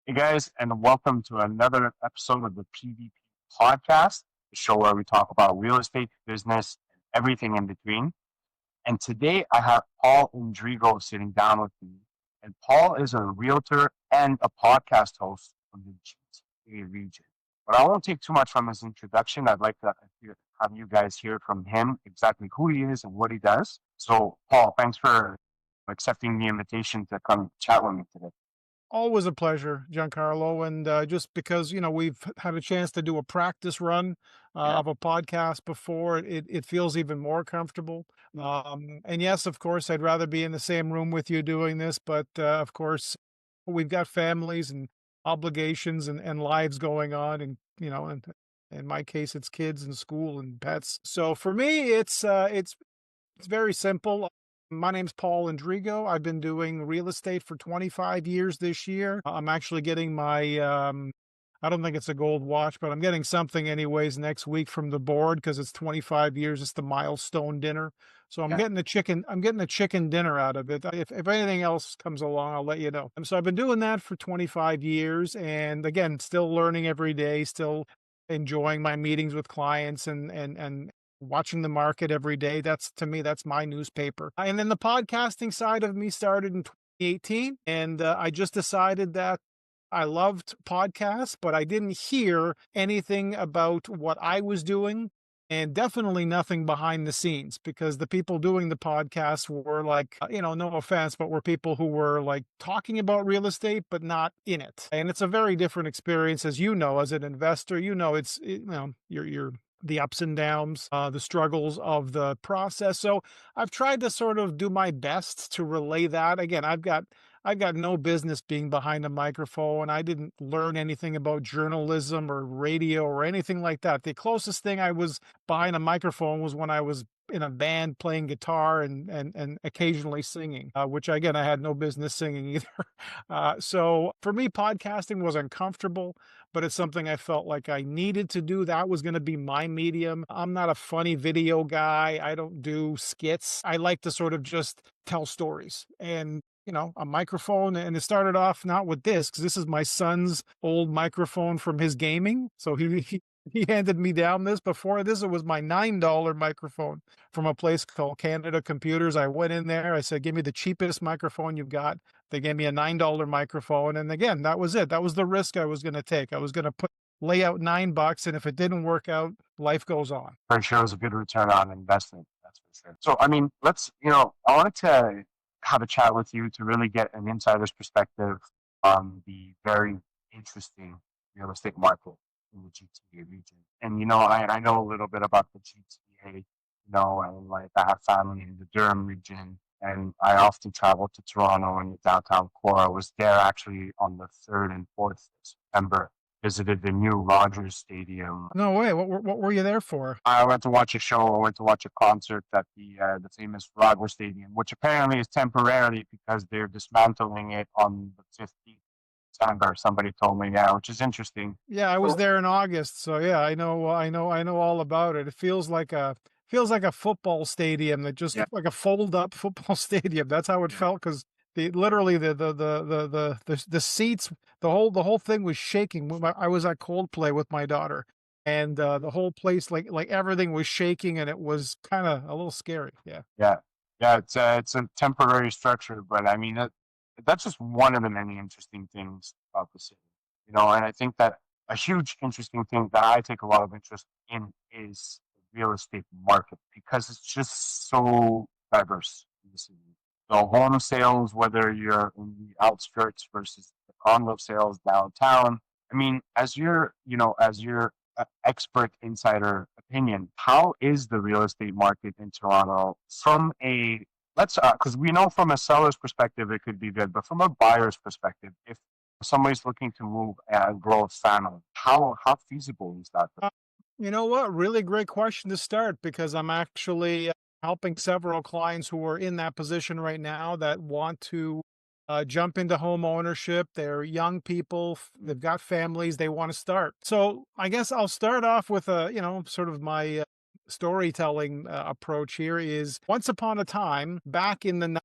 Hey guys, and welcome to another episode of the PVP podcast, the show where we talk about real estate, business, and everything in between. And today I have Paul Indrigo sitting down with me. And Paul is a realtor and a podcast host from the GTA region. But I won't take too much from his introduction. I'd like to have you guys hear from him exactly who he is and what he does. So, Paul, thanks for accepting the invitation to come chat with me today. Always a pleasure, Giancarlo. And just because, we've had a chance to do a practice run Yeah. of a podcast before, it feels even more comfortable. And yes, of course, I'd rather be in the same room with you doing this, but of course, we've got families and obligations and lives going on. And, and in my case, it's kids and school and pets. So for me, it's very simple. My name's Paul Indrigo. I've been doing real estate for 25 years this year. I'm actually getting my, I don't think it's a gold watch, but I'm getting something anyways next week from the board because it's 25 years. It's the milestone dinner. So I'm Yeah. getting a chicken dinner out of it. If anything else comes along, I'll let you know. So I've been doing that for 25 years. And again, still learning every day, still enjoying my meetings with clients and watching the market every day. That's to me, that's my newspaper. And then the podcasting side of me started in 2018. And I just decided that I loved podcasts, but I didn't hear anything about what I was doing and definitely nothing behind the scenes because the people doing the podcast were like, no offense, but were people who were like talking about real estate, but not in it. And it's a very different experience, as you know, as an investor. You're the ups and downs, the struggles of the process. So I've tried to sort of do my best to relay that. Again, I've got no business being behind a microphone. I didn't learn anything about journalism or radio or anything like that. The closest thing I was behind a microphone was when I was in a band playing guitar and occasionally singing, which again, I had no business singing either. So for me, podcasting was uncomfortable, but it's something I felt like I needed to do. That was going to be my medium. I'm not a funny video guy. I don't do skits. I like to sort of just tell stories and a microphone. And it started off not with this, because this is my son's old microphone from his gaming. So he handed me down this. Before this, it was my $9 microphone from a place called Canada Computers. I went in there. I said, give me the cheapest microphone you've got. They gave me a $9 microphone. And again, that was it. That was the risk I was going to take. I was going to lay out $9. And if it didn't work out, life goes on. For sure, it was a good return on investment. That's for sure. So, I mean, I wanted to have a chat with you to really get an insider's perspective on the very interesting real estate market in the GTA region. And, I know a little bit about the GTA, and like I have family in the Durham region. And I often travel to Toronto and the downtown core. I was there actually on the 3rd and 4th September, visited the new Rogers Stadium. No way. What were you there for? I went to watch a show. I went to watch a concert at the famous Rogers Stadium, which apparently is temporary because they're dismantling it on the 15th December. Somebody told me, yeah, which is interesting. Yeah, I was So, there in August, so yeah, I know all about it. It feels like a football stadium that just yeah, like a fold up football stadium. That's how it yeah, felt because literally the seats, the whole thing was shaking. I was at Coldplay with my daughter, and the whole place like everything was shaking, and it was kind of a little scary. Yeah. yeah, yeah. It's a temporary structure, but I mean that's just one of the many interesting things about the city. And I think that a huge interesting thing that I take a lot of interest in is the real estate market because it's just so diverse in the city. So home sales, whether you're in the outskirts versus the condo sales downtown. I mean, as your expert insider opinion, how is the real estate market in Toronto from a let's because we know from a seller's perspective it could be good, but from a buyer's perspective, if somebody's looking to move and grow a family, how feasible is that? Uh, you know what? Really great question to start because I'm actually helping several clients who are in that position right now that want to jump into home ownership. They're young people, they've got families, they want to start. So I guess I'll start off with sort of my storytelling approach here is once upon a time back in the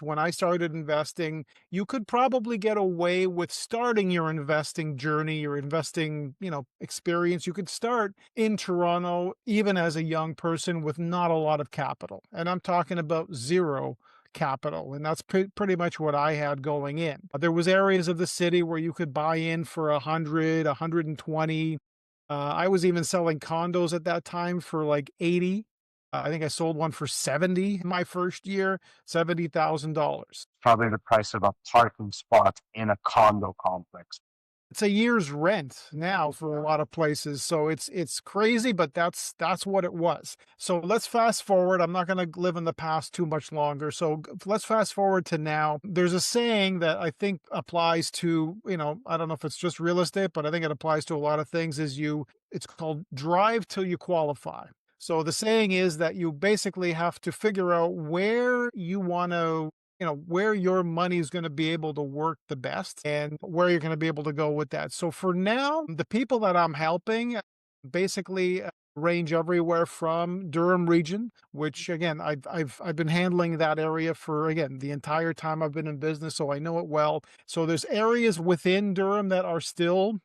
when I started investing, you could probably get away with starting your investing journey, your investing, experience. You could start in Toronto, even as a young person with not a lot of capital. And I'm talking about zero capital. And that's pretty much what I had going in. There was areas of the city where you could buy in for 100, 120. I was even selling condos at that time for like 80. I think I sold one for 70 my first year, $70,000. Probably the price of a parking spot in a condo complex. It's a year's rent now for a lot of places. So it's crazy, but that's what it was. So let's fast forward. I'm not going to live in the past too much longer. So let's fast forward to now. There's a saying that I think applies to, I don't know if it's just real estate, but I think it applies to a lot of things it's called drive till you qualify. So the saying is that you basically have to figure out where you want to, where your money is going to be able to work the best and where you're going to be able to go with that. So for now, the people that I'm helping basically range everywhere from Durham region, which again, I've been handling that area for, again, the entire time I've been in business, so I know it well. So there's areas within Durham that are still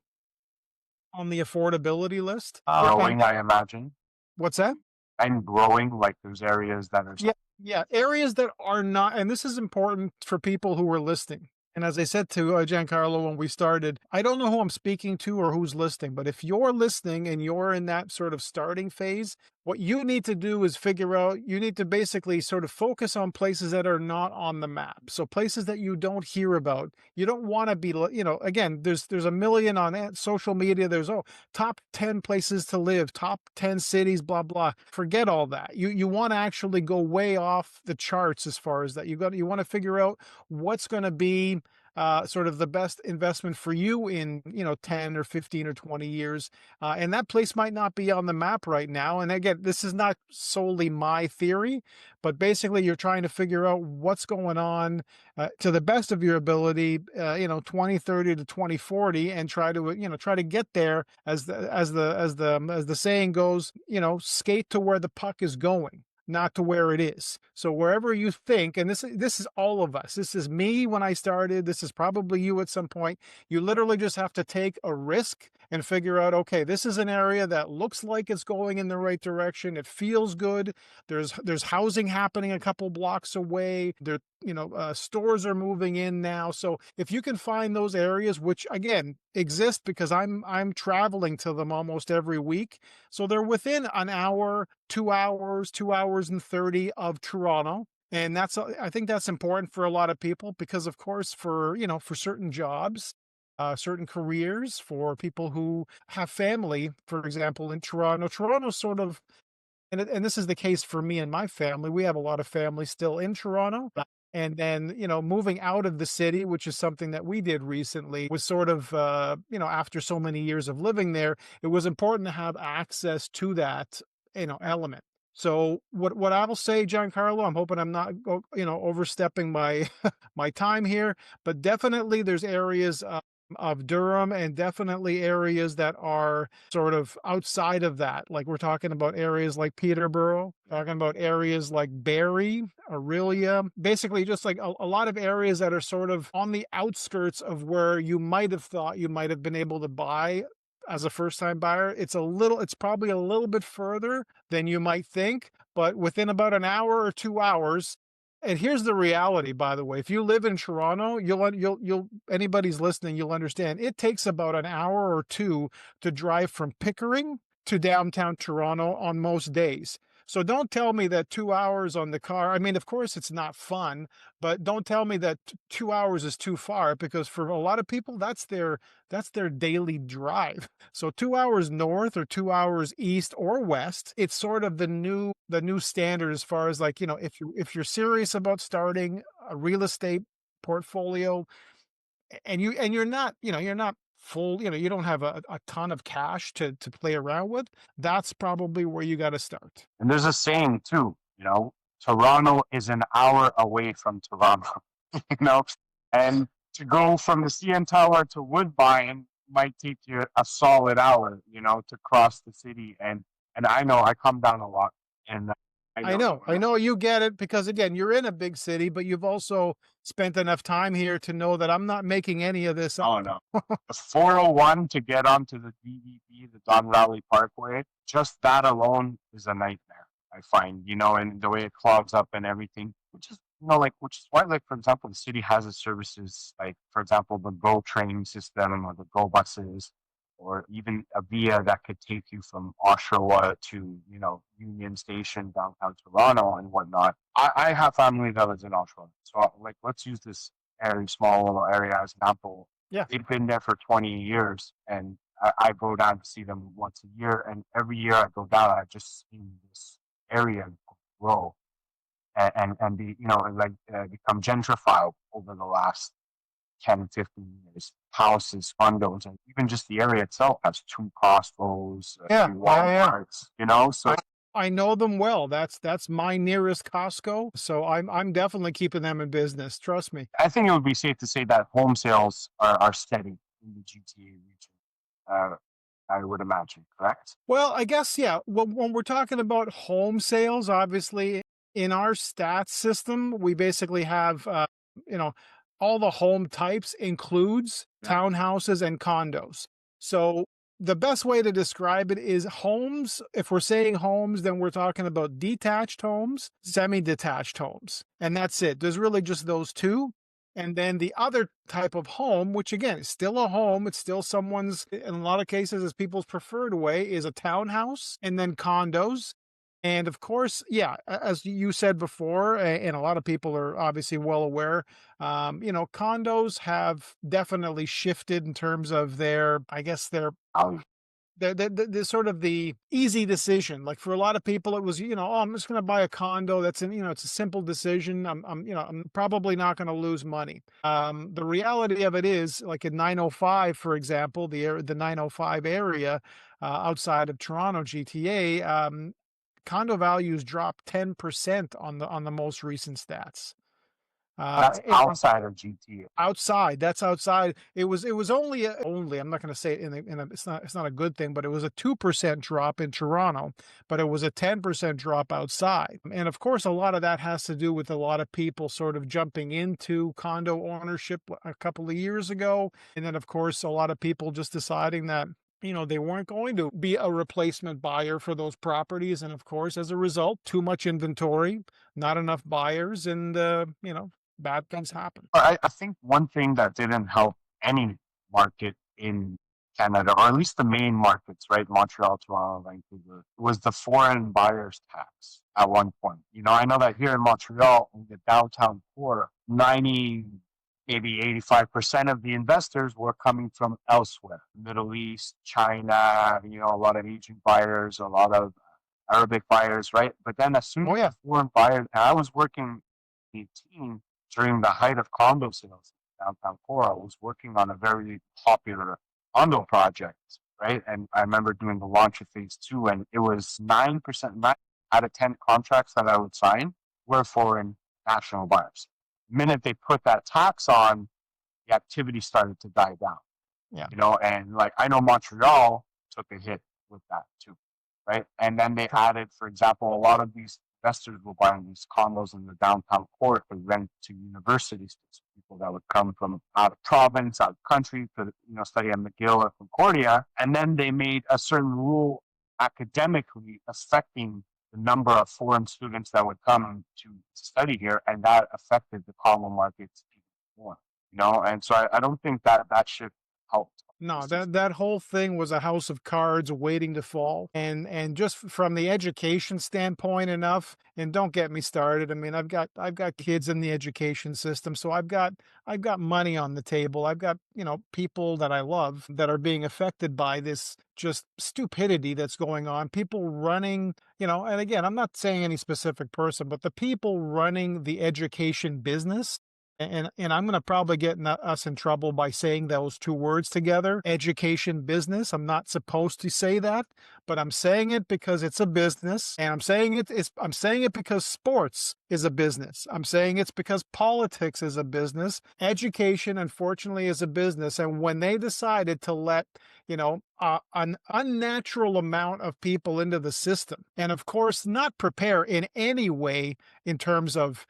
on the affordability list. Growing, I imagine. What's that? And growing, like there's areas that are. Yeah, areas that are not, and this is important for people who are listening. And as I said to Giancarlo when we started, I don't know who I'm speaking to or who's listening, but if you're listening and you're in that sort of starting phase, what you need to do is you need to basically sort of focus on places that are not on the map. So places that you don't hear about. You don't want to be, again, there's a million on social media. There's, top 10 places to live, top 10 cities, blah, blah. Forget all that. You want to actually go way off the charts as far as that. You want to figure out what's going to be sort of the best investment for you in 10 or 15 or 20 years, and that place might not be on the map right now. And again, this is not solely my theory, but basically you're trying to figure out what's going on to the best of your ability, 2030 to 2040, and try to get there as the saying goes, skate to where the puck is going, not to where it is. So wherever you think, and this is all of us. This is me when I started. This is probably you at some point. You literally just have to take a risk and figure out, okay, this is an area that looks like it's going in the right direction. It feels good. There's housing happening a couple blocks away. Stores are moving in now. So if you can find those areas, which again exist because I'm traveling to them almost every week. So they're within an hour, 2 hours, 2 hours and 30 of Toronto. And I think that's important for a lot of people because, of course, for certain jobs, certain careers, for people who have family, for example, in Toronto's sort of, and this is the case for me and my family. We have a lot of family still in Toronto. And then, moving out of the city, which is something that we did recently, was sort of, after so many years of living there, it was important to have access to that, element. So what I will say, Giancarlo, I'm hoping I'm not, overstepping my my time here, but definitely there's areas of Durham and definitely areas that are sort of outside of that. Like we're talking about areas like Peterborough, talking about areas like Barrie, Orillia, basically just like a lot of areas that are sort of on the outskirts of where you might have thought you might have been able to buy as a first-time buyer. It's probably a little bit further than you might think, but within about an hour or 2 hours. And here's the reality, by the way. If you live in Toronto, you'll anybody's listening, you'll understand. It takes about an hour or two to drive from Pickering to downtown Toronto on most days. So don't tell me that 2 hours on the car. I mean, of course, it's not fun, but don't tell me that 2 hours is too far, because for a lot of people, that's their daily drive. So 2 hours north or 2 hours east or west, it's sort of the new standard as far as like, if you're serious about starting a real estate portfolio and you're not full, you don't have a ton of cash to play around with, that's probably where you got to start. And there's a saying too, Toronto is an hour away from Toronto, and to go from the CN Tower to Woodbine might take you a solid hour, to cross the city. And I know I come down a lot, and I know you get it because again, you're in a big city, but you've also spent enough time here to know that I'm not making any of this up. Oh no. The 401 to get onto the DVP, the Don Valley Parkway, just that alone is a nightmare, I find, and the way it clogs up and everything, which is why, like, for example, the city has its services, like, for example, the GO train system or the GO buses, or even a via that could take you from Oshawa to, Union Station, downtown Toronto and whatnot. I have family that lives in Oshawa. So, like, let's use this small little area as an example. Yeah. They've been there for 20 years, and I go down to see them once a year. And every year I go down, I just see this area grow and be, become gentrified over the last 10, 15 years. Houses, condos, and even just the area itself has two Costco's, Yeah, two yeah. Walmarts, so I know them well. That's my nearest Costco, so I'm definitely keeping them in business. Trust me. I think it would be safe to say that home sales are steady in the GTA region. Uh, I would imagine, correct? Well, I guess yeah. When we're talking about home sales, obviously in our stats system, we basically have you know all the home types includes Yeah. townhouses and condos. So the best way to describe it is homes. If we're saying homes, then we're talking about detached homes, semi-detached homes, and that's it. There's really just those two. And then the other type of home, which again is still a home, it's still someone's, in a lot of cases, is people's preferred way, is a townhouse and then condos. And of course, yeah, as you said before, and a lot of people are obviously well aware, condos have definitely shifted in terms of their, I guess, their Um, the sort of the easy decision. Like for a lot of people, it was, oh, I'm just going to buy a condo. That's it's a simple decision. I'm probably not going to lose money. The reality of it is, like in 905, for example, the 905 area outside of Toronto GTA, condo values dropped 10% on the most recent stats. that's outside of GTA. Outside, that's outside. It was only, I'm not gonna say it it's not a good thing, but it was a 2% drop in Toronto, but it was a 10% drop outside. And of course, a lot of that has to do with a lot of people sort of jumping into condo ownership a couple of years ago. And then of course, a lot of people just deciding that they weren't going to be a replacement buyer for those properties. And of course, as a result, too much inventory, not enough buyers, and bad things happen. I think one thing that didn't help any market in Canada, or at least the main markets, right? Montreal, Toronto, Vancouver, was the foreign buyers tax at one point. I know that here in Montreal, in the downtown core, 90, maybe 85% of the investors were coming from elsewhere, Middle East, China, a lot of Asian buyers, a lot of Arabic buyers, right? But then as soon Oh as yeah. the foreign buyers, and I was working 18 during the height of condo sales in downtown core. I was working on a very popular condo project, right? And I remember doing the launch of phase two, and it was 9%, 9 out of 10 contracts that I would sign were foreign national buyers. The minute they put that tax on, the activity started to die down. Yeah. And like I know Montreal took a hit with that too, right? And then they added, for example, a lot of these investors were buying these condos in the downtown core to rent to universities. People that would come from out of province, out of country to study at McGill or Concordia, and then they made a certain rule academically affecting the number of foreign students that would come to study here, and that affected the condo markets even more. And so I don't think that shift helped. No, that whole thing was a house of cards waiting to fall. And just from the education standpoint enough, and don't get me started. I mean, I've got kids in the education system, so I've got money on the table. I've got, people that I love that are being affected by this just stupidity that's going on. People running, and again, I'm not saying any specific person, but the people running the education business and I'm going to probably get us in trouble by saying those two words together, education business. I'm not supposed to say that, but I'm saying it because it's a business, and I'm saying it because sports is a business. I'm saying it's because politics is a business. Education, unfortunately, is a business, and when they decided to let an unnatural amount of people into the system, and of course, not prepare in any way in terms of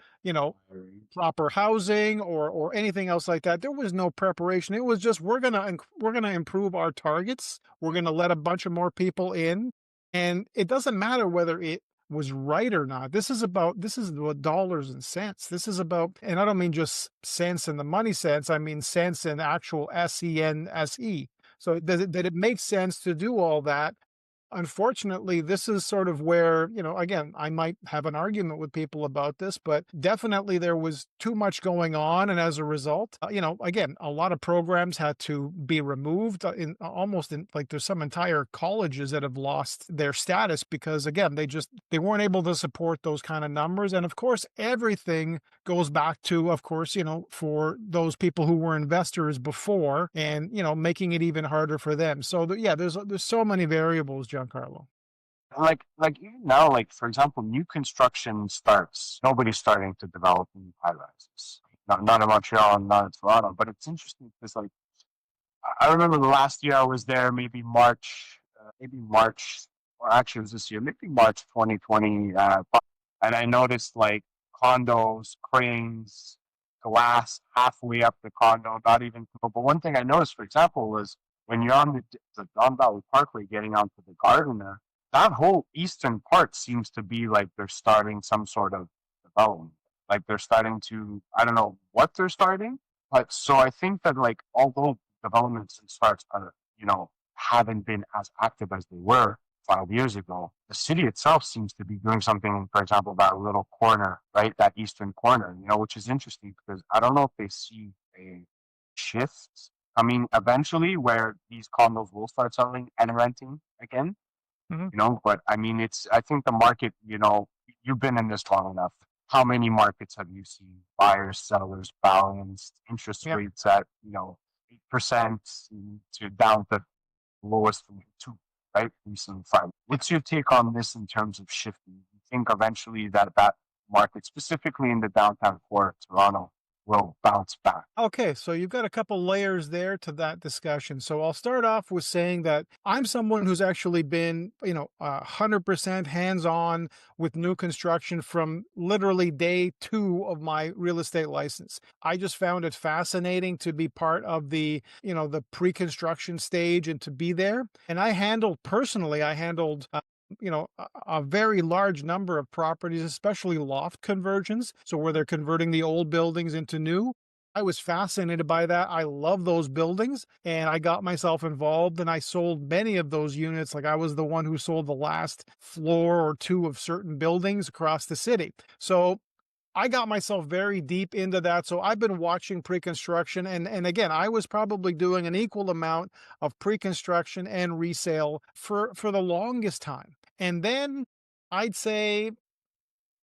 proper housing or anything else like that. There was no preparation. It was just we're gonna improve our targets. We're gonna let a bunch of more people in, and it doesn't matter whether it was right or not. This is about dollars and cents. This is about, and I don't mean just cents in the money sense. I mean cents in actual SENSE. So did it make sense to do all that? Unfortunately, this is sort of where, again, I might have an argument with people about this, but definitely there was too much going on. And as a result, again, a lot of programs had to be removed in almost in like there's some entire colleges that have lost their status because again, they weren't able to support those kind of numbers. And of course, everything goes back to, of course, for those people who were investors before and, making it even harder for them. So yeah, there's so many variables, Giancarlo. Like even now, like for example, new construction starts. Nobody's starting to develop new high rises. Not in Montreal, not in Toronto. But it's interesting because like I remember the last year I was there, maybe March, or actually it was this year, maybe March 2020. And I noticed like condos, cranes, glass halfway up the condo, not even. But one thing I noticed, for example, was when you're on the Don Valley Parkway getting onto the Gardiner, that whole eastern part seems to be like they're starting some sort of development. Like they're starting to, I don't know what they're starting, but so I think that like although developments and starts are, haven't been as active as they were 5 years ago, the city itself seems to be doing something, for example, that little corner, right? That eastern corner, which is interesting because I don't know if they see a shift. I mean, eventually where these condos will start selling and renting again, Mhm. but I mean, I think the market, you've been in this long enough. How many markets have you seen? Buyers, sellers, balanced, interest Yeah. rates at, 8% to down to lowest from 2, right? Recently 5. What's your take on this in terms of shifting? You think eventually that market, specifically in the downtown core of Toronto, will bounce back? Okay, so you've got a couple layers there to that discussion. So I'll start off with saying that I'm someone who's actually been, 100% hands-on with new construction from literally day 2 of my real estate license. I just found it fascinating to be part of the pre-construction stage and to be there. And I handled a very large number of properties, especially loft conversions. So where they're converting the old buildings into new. I was fascinated by that. I love those buildings and I got myself involved and I sold many of those units. Like I was the one who sold the last floor or two of certain buildings across the city. So I got myself very deep into that. So I've been watching pre-construction and again, I was probably doing an equal amount of pre-construction and resale for the longest time. And then I'd say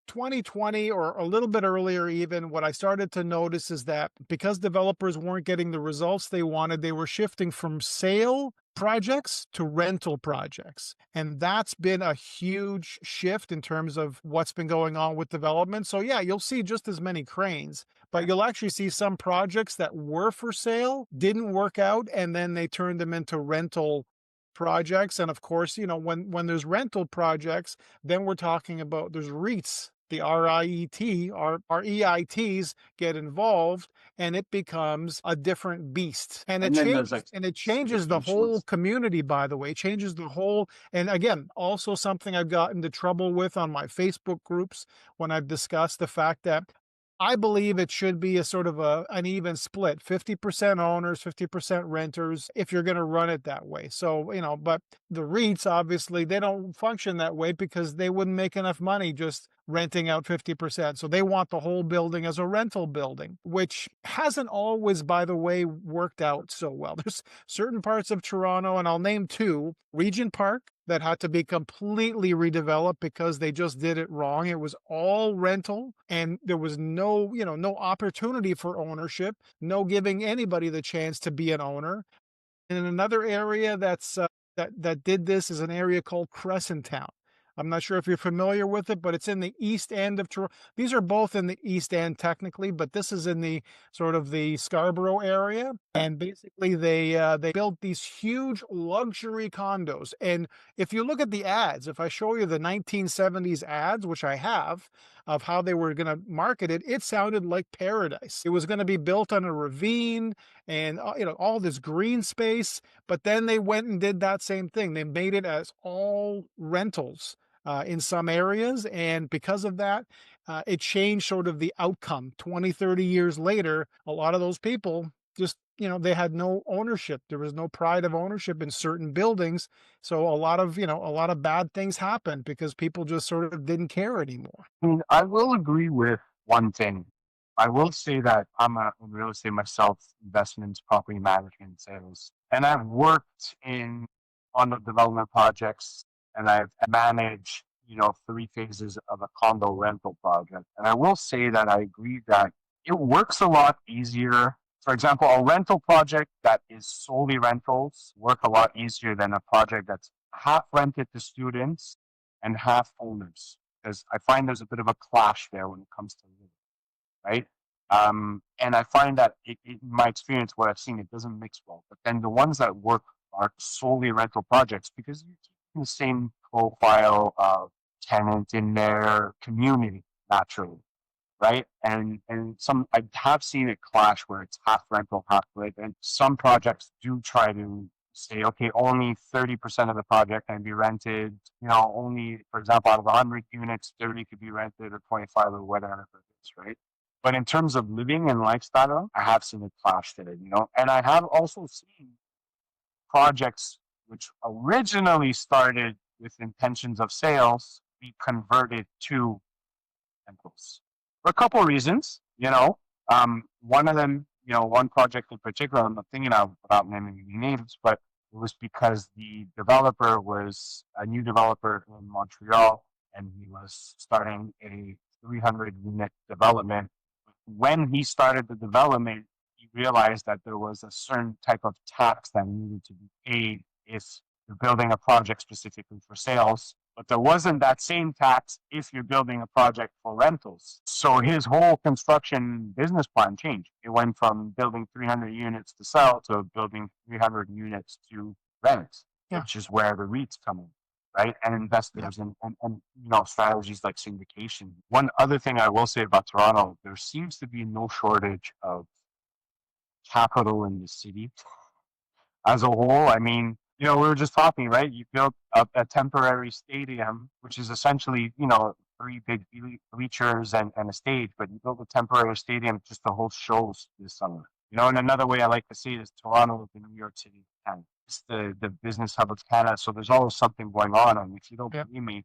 2020 or a little bit earlier even, what I started to notice is that because developers weren't getting the results they wanted, they were shifting from sale projects to rental projects. And that's been a huge shift in terms of what's been going on with development. So yeah, you'll see just as many cranes, but you'll actually see some projects that were for sale, didn't work out, and then they turned them into rental projects. And of course, when there's rental projects, then we're talking about there's REITs, the RIET, our EITs get involved, and it becomes a different beast. And it And then there's changes like and it changes the whole associations. community, by the way. It changes the whole, and again, also something I've gotten into trouble with on my Facebook groups when I've discussed the fact that I believe it should be a sort of an even split, 50% owners, 50% renters, if you're going to run it that way. So, but the REITs, obviously, they don't function that way because they wouldn't make enough money just renting out 50%. So they want the whole building as a rental building, which hasn't always, by the way, worked out so well. There's certain parts of Toronto, and I'll name two, Regent Park that had to be completely redeveloped because they just did it wrong. It was all rental and there was no, no opportunity for ownership, no giving anybody the chance to be an owner. And another area that did this is an area called Crescent Town. I'm not sure if you're familiar with it, but it's in the east end of Toronto. These are both in the east end technically, but this is in the sort of the Scarborough area. And basically, they built these huge luxury condos. And if you look at the ads, if I show you the 1970s ads, which I have, of how they were going to market it, it sounded like paradise. It was going to be built on a ravine and all this green space, but then they went and did that same thing. They made it as all rentals in some areas, and because of that, it changed sort of the outcome. 20, 30 years later, a lot of those people just, they had no ownership. There was no pride of ownership in certain buildings, so a lot of bad things happened because people just sort of didn't care anymore. I mean, I will agree with one thing. I will say that I'm in real estate myself, investments, property management, sales, and I've worked in on the development projects, and I've managed, three phases of a condo rental project. And I will say that I agree that it works a lot easier. For example, a rental project that is solely rentals work a lot easier than a project that's half rented to students and half owners, because I find there's a bit of a clash there when it comes to living, right? And I find that in my experience, what I've seen, it doesn't mix well. But then the ones that work are solely rental projects because you keep the same profile of tenant in their community naturally, right? And some I have seen it clash where it's half rental, half lit, and some projects do try to say, okay, only 30% of the project can be rented. Only, for example, out of 100 units, 30 could be rented or 25 or whatever it is, right? But in terms of living and lifestyle, I have seen it clash there, and I have also seen projects which originally started with intentions of sales be converted to rentals for a couple of reasons. One of them, one project in particular, I'm not thinking of without naming any names, but it was because the developer was a new developer in Montreal and he was starting a 300 unit development. When he started the development, he realized that there was a certain type of tax that needed to be paid if you're building a project specifically for sales, but there wasn't that same tax if you're building a project for rentals. So his whole construction business plan changed. It went from building 300 units to sell to building 300 units to rent, Yeah. which is where the REITs come in, right? And Yeah. investors and strategies like syndication. One other thing I will say about Toronto, there seems to be no shortage of capital in the city as a whole. I mean, we were just talking, right? You built a temporary stadium, which is essentially, three big bleachers and a stage, but you built a temporary stadium just to host shows this summer. And another way I like to see it is Toronto to New York City, Canada. It's the business hub of Canada. So there's always something going on. And if you don't Yeah. believe me,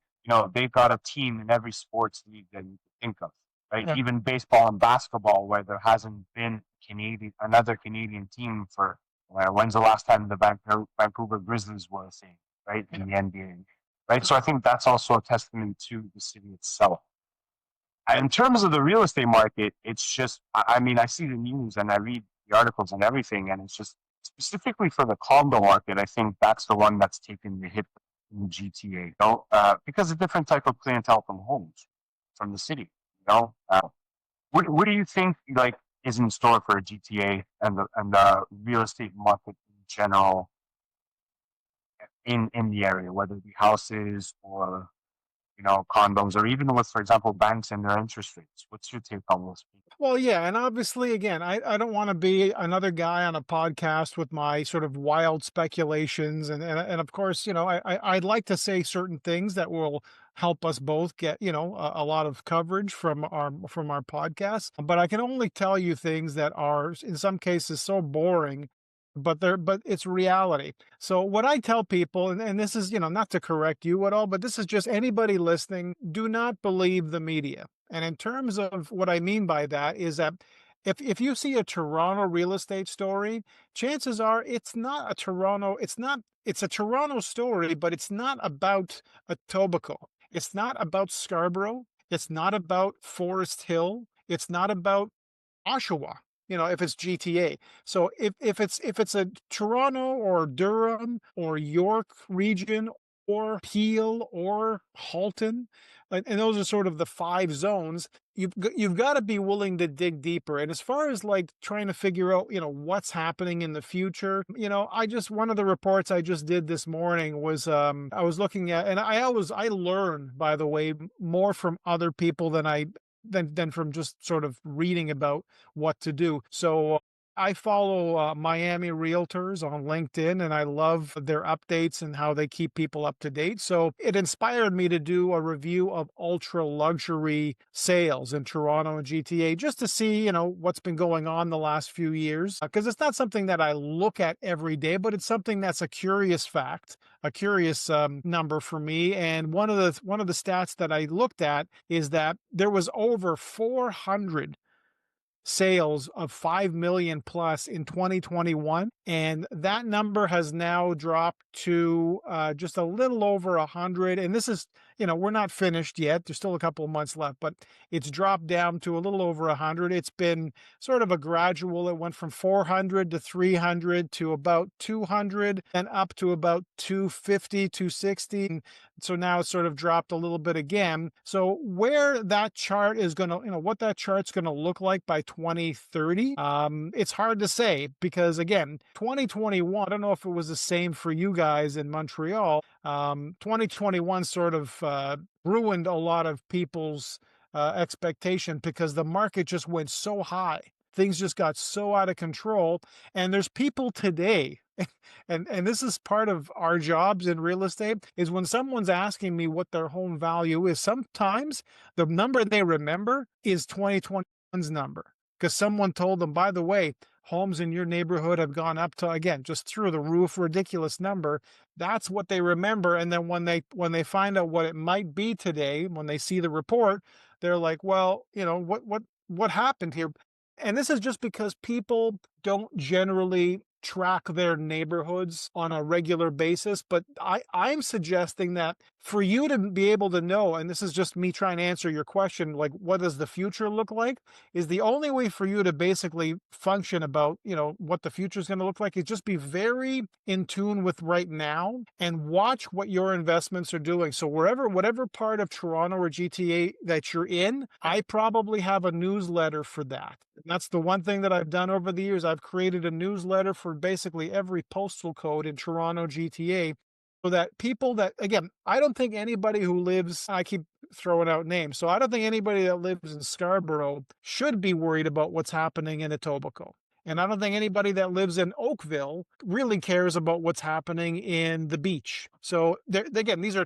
they've got a team in every sports league that you can think of, right? Yeah. Even baseball and basketball, where there hasn't been another Canadian team for when's the last time the Vancouver Grizzlies were a thing, right, in the NBA, right? So I think that's also a testament to the city itself. In terms of the real estate market, it's just, I mean, I see the news and I read the articles and everything, and it's just specifically for the condo market. I think that's the one that's taken the hit in the GTA, because a different type of clientele from homes, from the city. What do you think is in store for GTA and the real estate market in general in the area, whether it be houses or condos, or even with, for example, banks and their interest rates? What's your take on those people? Well, yeah, and obviously, again, I don't want to be another guy on a podcast with my sort of wild speculations, and of course, I'd like to say certain things that will help us both get a lot of coverage from our podcast. But I can only tell you things that are in some cases so boring, but it's reality. So what I tell people, and this is not to correct you at all, but this is just anybody listening: do not believe the media. And in terms of what I mean by that is that if you see a Toronto real estate story, chances are it's not a Toronto, it's a Toronto story, but it's not about Etobicoke. It's not about Scarborough. It's not about Forest Hill. It's not about Oshawa, if it's GTA. So if it's a Toronto or Durham or York region or Peel or Halton, and those are sort of the five zones, you've got to be willing to dig deeper. And as far as like trying to figure out, what's happening in the future, one of the reports I just did this morning was I was looking at, and I learn, by the way, more from other people than from just sort of reading about what to do. So I follow Miami realtors on LinkedIn, and I love their updates and how they keep people up to date. So it inspired me to do a review of ultra luxury sales in Toronto and GTA, just to see, what's been going on the last few years. Because it's not something that I look at every day, but it's something that's a curious fact, a curious number for me. And one of the stats that I looked at is that there was over 400 sales of 5 million plus in 2021, and that number has now dropped to just a little over 100. And this is, we're not finished yet, there's still a couple of months left, but it's dropped down to a little over 100. It's been sort of a gradual, it went from 400 to 300 to about 200 and up to about 250, 260. So now it's sort of dropped a little bit again. So where that chart is going to, what that chart's going to look like by 2030, it's hard to say, because again, 2021, I don't know if it was the same for you guys in Montreal. 2021 sort of ruined a lot of people's expectation, because the market just went so high. Things just got so out of control. And there's people today, and this is part of our jobs in real estate, is when someone's asking me what their home value is, sometimes the number they remember is 2021's number, because someone told them, by the way, homes in your neighborhood have gone up to, again, just through the roof, ridiculous number. That's what they remember. And then when they find out what it might be today, when they see the report, they're like, well, what happened here? And this is just because people don't generally track their neighborhoods on a regular basis. But I'm suggesting that for you to be able to know, and this is just me trying to answer your question, like, what does the future look like, is the only way for you to basically function about, what the future is going to look like, is just be very in tune with right now and watch what your investments are doing. So whatever part of Toronto or GTA that you're in, I probably have a newsletter for that. And that's the one thing that I've done over the years. I've created a newsletter for basically every postal code in Toronto, GTA, so that people that, again, I don't think anybody who lives, I keep throwing out names, so I don't think anybody that lives in Scarborough should be worried about what's happening in Etobicoke. And I don't think anybody that lives in Oakville really cares about what's happening in the beach. So again, these are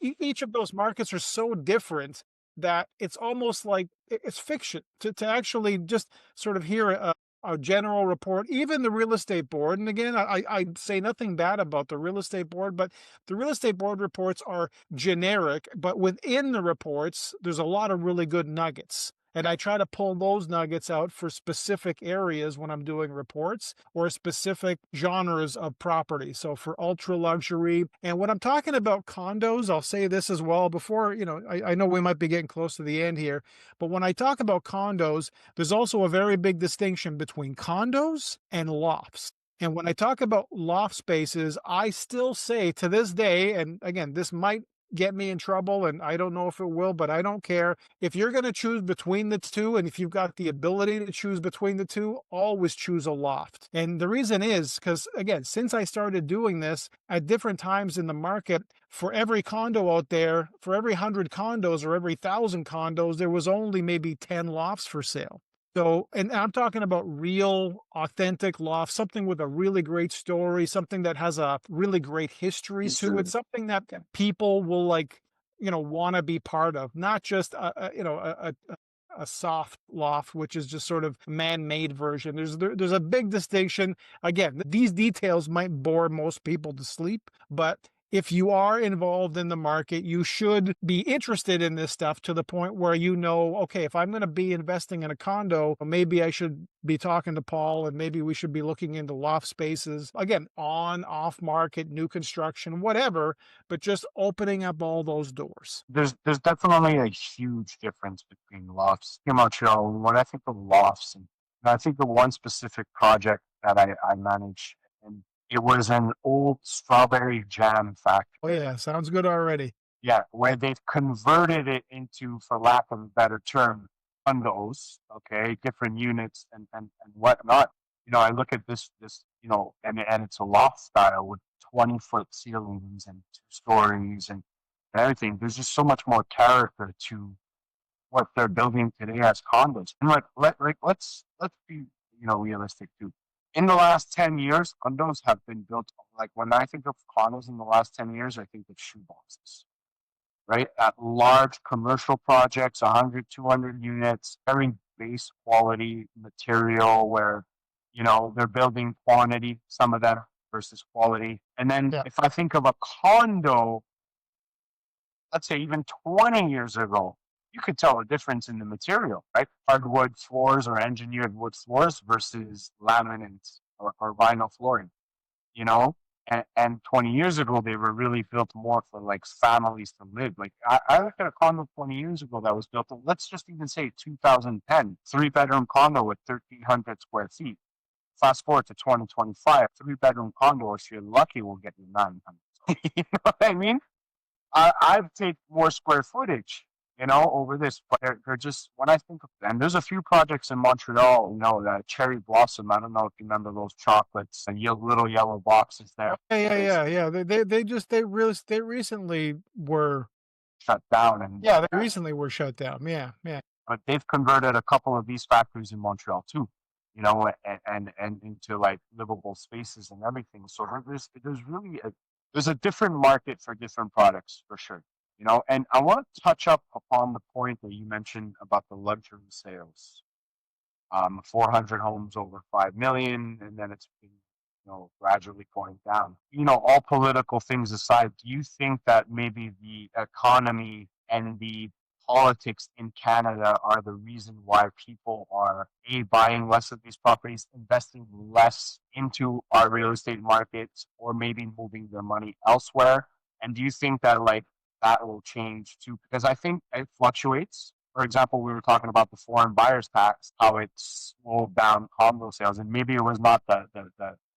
each of those markets are so different that it's almost like it's fiction to actually just sort of hear a general report. Even the real estate board, and again, I say nothing bad about the real estate board, but the real estate board reports are generic, but within the reports, there's a lot of really good nuggets. And I try to pull those nuggets out for specific areas when I'm doing reports, or specific genres of property. So for ultra luxury, and when I'm talking about condos, I'll say this as well before, I know we might be getting close to the end here, but when I talk about condos, there's also a very big distinction between condos and lofts. And when I talk about loft spaces, I still say to this day, and again, this might get me in trouble, and I don't know if it will, but I don't care. If you're going to choose between the two, and if you've got the ability to choose between the two, always choose a loft. And the reason is because, again, since I started doing this at different times in the market, for every condo out there, for every 100 condos or every 1,000 condos, there was only maybe 10 lofts for sale. So, and I'm talking about real, authentic loft, something with a really great story, something that has a really great history to it, something that people will want to be part of, not just a soft loft, which is just sort of man-made version. There's a big distinction. Again, these details might bore most people to sleep, but if you are involved in the market, you should be interested in this stuff to the point where okay, if I'm going to be investing in a condo, maybe I should be talking to Paul and maybe we should be looking into loft spaces. Again, on, off market, new construction, whatever, but just opening up all those doors. There's definitely a huge difference between lofts in Montreal. When I think of lofts, and I think of one specific project that I managed, and it was an old strawberry jam Oh, factory. yeah, sounds good already. Yeah, where they've converted it into, for lack of a better term, condos, okay, different units and whatnot. I look at this, and it's a loft style with 20-foot ceilings and 2 stories and everything. There's just so much more character to what they're building today as condos. And let's be, realistic too. In the last 10 years, condos have been built. Like when I think of condos in the last 10 years, I think of shoeboxes, right? At large commercial projects, 100, 200 units, very base quality material where, they're building quantity, some of them versus quality. And then Yeah. if I think of a condo, let's say even 20 years ago, you could tell the difference in the material, right? Hardwood floors or engineered wood floors versus laminate or vinyl flooring, you know? And 20 years ago, they were really built more for like families to live. Like I looked at a condo 20 years ago that was built, let's just even say 2010, 3-bedroom condo with 1,300 square feet. Fast forward to 2025, 3-bedroom condo, if you're lucky, will get you 900. You know what I mean? I've taken more square footage, over this, but they're just, when I think of them, there's a few projects in Montreal, that Cherry Blossom. I don't know if you remember those chocolates and little yellow boxes there. Yeah. They recently were, Shut down, and yeah, they recently were shut down. Yeah, yeah. but they've converted a couple of these factories in Montreal too, and into like livable spaces and everything. So there's really there's a different market for different products for sure. And I want to touch up upon the point that you mentioned about the luxury sales. 400 homes over 5 million, and then it's been, gradually going down. All political things aside, do you think that maybe the economy and the politics in Canada are the reason why people are buying less of these properties, investing less into our real estate markets, or maybe moving their money elsewhere? And do you think that that will change too? Because I think it fluctuates. For example, we were talking about the foreign buyers tax, how it slowed down condo sales, and maybe it was not the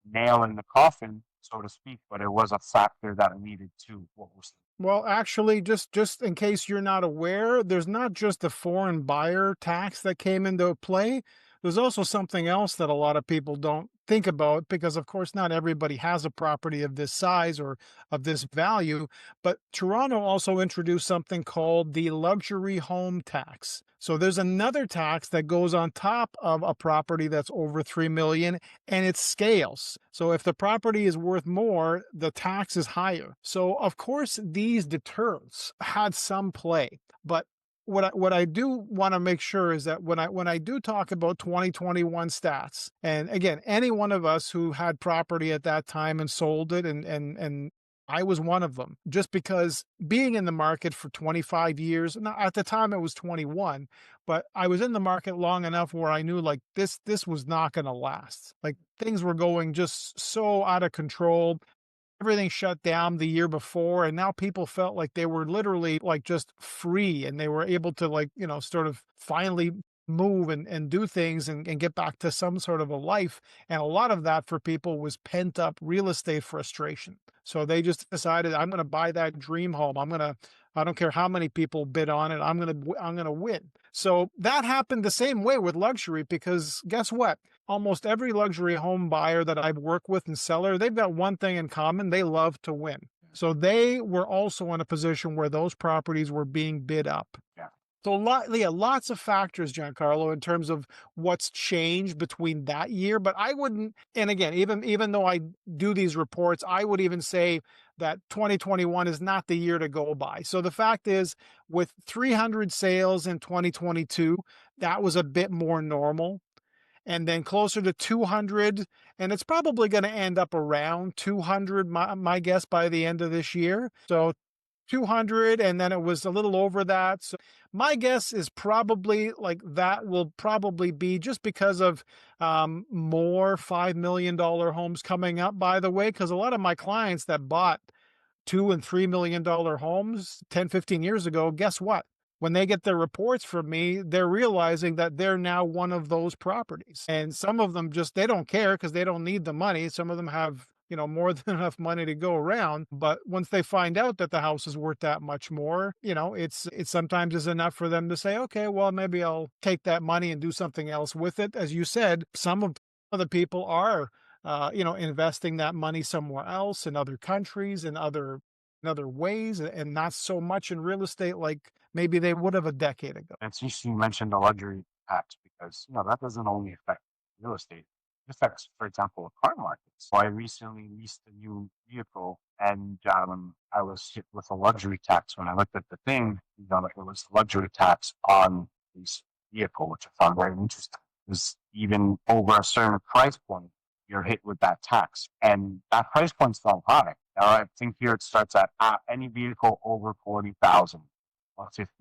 nail in the coffin, so to speak, but it was a factor that needed to what we're seeing. Well, actually, just in case you're not aware, there's not just the foreign buyer tax that came into play. There's also something else that a lot of people don't think about because, of course, not everybody has a property of this size or of this value. But Toronto also introduced something called the luxury home tax. So there's another tax that goes on top of a property that's over 3 million, and it scales. So if the property is worth more, the tax is higher. So of course these deterrents had some play, but what I do want to make sure is that when I do talk about 2021 stats, and again, any one of us who had property at that time and sold it, and I was one of them, just because being in the market for 25 years, now at the time it was 21, but I was in the market long enough where I knew like this was not going to last. Like things were going just so out of control. Everything shut down the year before, and now people felt like they were literally like just free and they were able to sort of finally move and do things and get back to some sort of a life. And a lot of that for people was pent up real estate frustration. So they just decided, I'm going to buy that dream home. I don't care how many people bid on it. I'm going to win. So that happened the same way with luxury, because guess what? Almost every luxury home buyer that I've worked with and seller, they've got one thing in common. They love to win. So they were also in a position where those properties were being bid up. Yeah. So lots of factors, Giancarlo, in terms of what's changed between that year. But I wouldn't, and again, even though I do these reports, I would even say that 2021 is not the year to go by. So the fact is, with 300 sales in 2022, that was a bit more normal. and then closer to 200, and it's probably going to end up around 200, my guess, by the end of this year. So 200, and then it was a little over that. So my guess is probably like that will probably be just because of more $5 million homes coming up, by the way, because a lot of my clients that bought $2 and $3 million homes 10, 15 years ago, guess what? When they get their reports from me, they're realizing that they're now one of those properties. And some of them just, they don't care because they don't need the money. Some of them have, more than enough money to go around. But once they find out that the house is worth that much more, it sometimes is enough for them to say, okay, well, maybe I'll take that money and do something else with it. As you said, some of the people are investing that money somewhere else in other countries and other ways, and not so much in real estate like maybe they would have a decade ago. And since you mentioned the luxury tax, because that doesn't only affect real estate, it affects, for example, the car market. So I recently leased a new vehicle, and I was hit with a luxury tax when I looked at the thing. It was luxury tax on this vehicle, which I found very interesting. It was even over a certain price point, you're hit with that tax, and that price point's not high. Now I think here it starts at any vehicle over 40,000 or 50.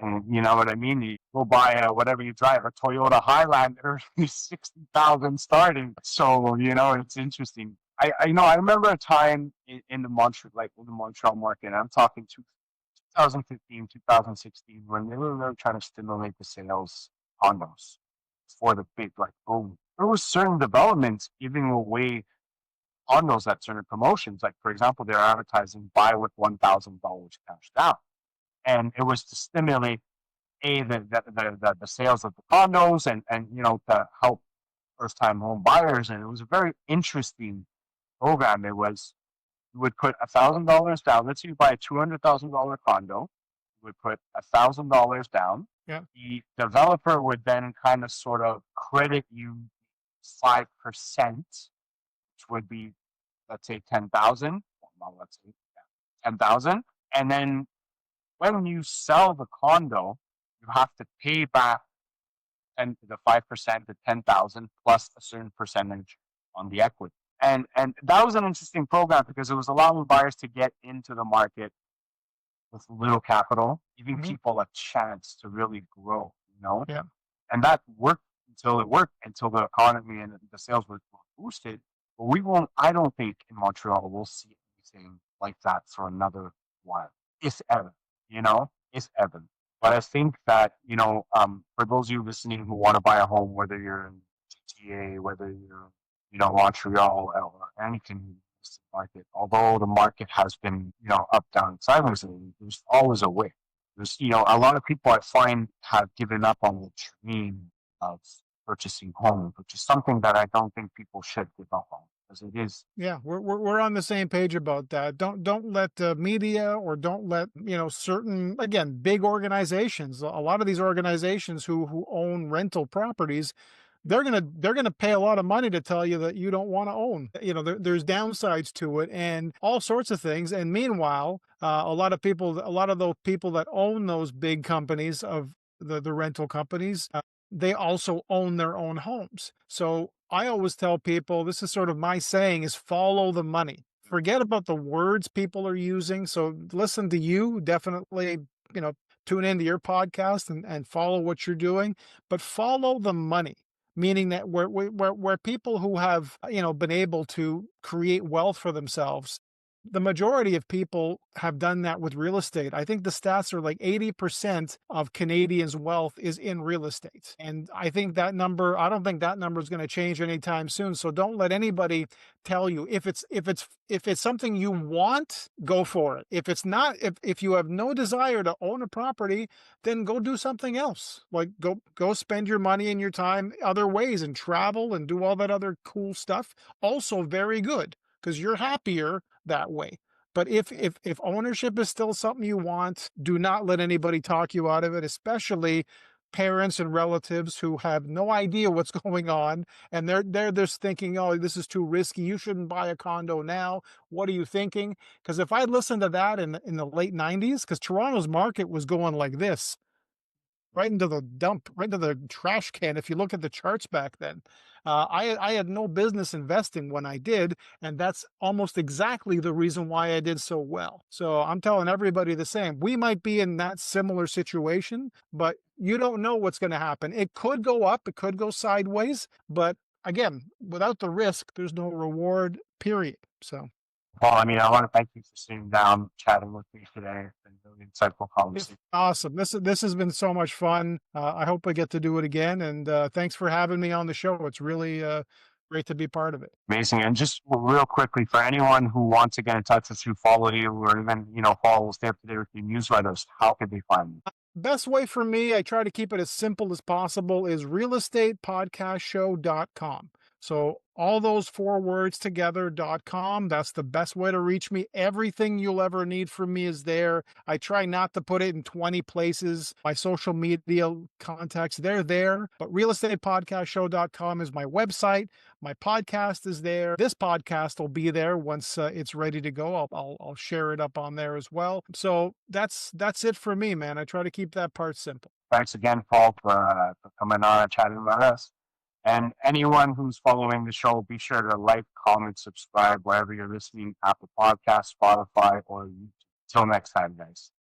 And you know what I mean? You go buy whatever you drive, a Toyota Highlander, 60,000 starting. So, it's interesting. I remember a time in the Montreal market, I'm talking 2015, 2016, when they were really trying to stimulate the sales condos for the big, like, boom. There was certain developments giving away condos at certain promotions. Like, for example, they're advertising buy with $1,000 cash down, and it was to stimulate the sales of the condos, and to help first time home buyers. And it was a very interesting program. It was, you would put $1,000 down. Let's say you buy a $200,000 condo, you would put $1,000 down. Yeah. The developer would then kind of sort of credit you 5%, which would be, let's say, 10,000. Well, let's say 10,000, and then when you sell the condo, you have to pay back the 5% to 10,000 plus a certain percentage on the equity. And that was an interesting program because it was allowing buyers to get into the market with little capital, giving Mhm. people a chance to really grow. Yeah. And that worked until the economy and the sales were boosted. But we won't. I don't think in Montreal we'll see anything like that for another while, if ever. If ever. But I think that, for those of you listening who want to buy a home, whether you're in GTA, whether you're, Montreal or any Canadian market, although the market has been, up, down, sideways, there's always a way. There's, a lot of people I find have given up on the dream of purchasing homes, which is something that I don't think people should give up on, because it is. Yeah, we're on the same page about that. Don't let the media, or don't let, certain, again, big organizations. A lot of these organizations who own rental properties, they're gonna pay a lot of money to tell you that you don't want to own. There's downsides to it and all sorts of things. And meanwhile, a lot of those people that own those big companies of the rental companies, they also own their own homes. So I always tell people, this is sort of my saying, is follow the money. Forget about the words people are using. So listen to you, definitely, tune into your podcast and follow what you're doing, but follow the money. Meaning that where people who have, been able to create wealth for themselves, the majority of people have done that with real estate. I think the stats are like 80% of Canadians' wealth is in real estate. And I don't think that number is going to change anytime soon. So don't let anybody tell you, if it's something you want, go for it. If it's not, if you have no desire to own a property, then go do something else. Like go spend your money and your time other ways and travel and do all that other cool stuff. Also very good, because you're happier that way. But if ownership is still something you want, do not let anybody talk you out of it, especially parents and relatives who have no idea what's going on, and they're just thinking, oh, this is too risky. You shouldn't buy a condo now. What are you thinking? Because if I listened to that in the late 90s, because Toronto's market was going like this, right into the dump, right into the trash can. If you look at the charts back then, I had no business investing when I did, and that's almost exactly the reason why I did so well. So I'm telling everybody the same. We might be in that similar situation, but you don't know what's going to happen. It could go up, it could go sideways, but again, without the risk, there's no reward, period. So Paul, I mean, I want to thank you for sitting down, chatting with me today. It's been a really insightful it's conversation. awesome. This has been so much fun. I hope I get to do it again. And thanks for having me on the show. It's really great to be part of it. Amazing. And just real quickly, for anyone who wants to get in touch with you, follow you, or even, follow, stay up to date with your newsletters, how can they find you? Best way for me, I try to keep it as simple as possible, is realestatepodcastshow.com. So all those 4 words together.com. That's the best way to reach me. Everything you'll ever need from me is there. I try not to put it in 20 places. My social media contacts, they're there. But realestatepodcastshow.com is my website. My podcast is there. This podcast will be there once it's ready to go. I'll share it up on there as well. So that's it for me, man. I try to keep that part simple. Thanks again, Paul, for coming on and chatting about us. And anyone who's following the show, be sure to like, comment, subscribe wherever you're listening, Apple Podcasts, Spotify, or YouTube. Till next time, guys.